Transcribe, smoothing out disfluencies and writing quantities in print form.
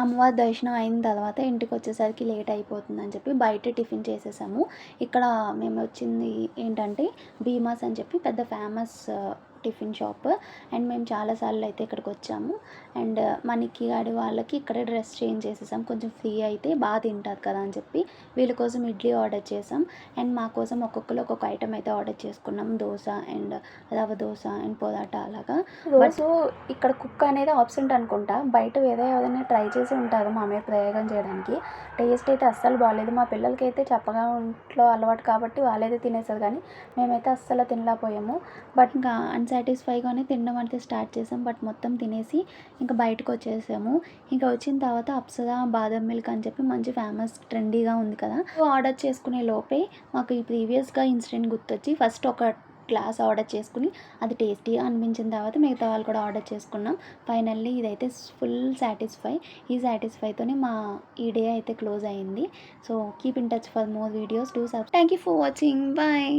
అమ్మవారి దర్శనం అయిన తర్వాత ఇంటికొచ్చేసరికి లేట్ అయిపోతుందని చెప్పి బయట టిఫిన్ చేసేసాము. ఇక్కడ మేము వచ్చింది ఏంటంటే భీమాస్ అని చెప్పి పెద్ద ఫేమస్ టిఫిన్ షాప్. అండ్ మేము చాలా సార్లు అయితే ఇక్కడికొచ్చాము. అండ్ మనకి గాడి వాళ్ళకి ఇక్కడే డ్రెస్ చేంజ్ చేసేసాం. కొంచెం ఫ్రీ అయితే బాగా తింటారు కదా అని చెప్పి వీళ్ళ కోసం ఇడ్లీ ఆర్డర్ చేసాం. అండ్ మా కోసం ఒక్కొక్కరు ఒక్కొక్క ఐటెం అయితే ఆర్డర్ చేసుకున్నాం. దోశ అండ్ రవ్వ దోశ అండ్ పొరాటా అలాగా. రోజు ఇక్కడ కుక్ అనేది ఆబ్సెంట్ అనుకుంటా. బయట వేరే ఏదైనా ట్రై చేసి ఉంటారు మా మీద ప్రయోగం చేయడానికి. టేస్ట్ అయితే అస్సలు బాగాలేదు. మా పిల్లలకైతే చప్పగా ఇంట్లో అలవాటు కాబట్టి వాళ్ళైతే తినేసారు, కానీ మేమైతే అస్సలు తినలేకపోయాము. బట్ ఇంకా అన్సాటిస్ఫైగానే తినడం అయితే స్టార్ట్ చేసాం. బట్ మొత్తం తినేసి ఇంకా బయటకు వచ్చేసాము. ఇంకా వచ్చిన తర్వాత అప్సరా బాదం మిల్క్ అని చెప్పి మంచి ఫేమస్ ట్రెండీగా ఉంది కదా, ఆర్డర్ చేసుకునే లోపే మాకు ఈ ప్రీవియస్గా ఇన్సిడెంట్ గుర్తొచ్చి ఫస్ట్ ఒక గ్లాస్ ఆర్డర్ చేసుకుని అది టేస్టీగా అనిపించిన తర్వాత మిగతా వాళ్ళు కూడా ఆర్డర్ చేసుకున్నాం. ఫైనల్లీ ఇదైతే ఫుల్ సాటిస్ఫై. ఈ సాటిస్ఫైతోనే మా ఈ డే అయితే క్లోజ్ అయింది. So keep in touch for more videos. Do sub. Thank you for watching. Bye.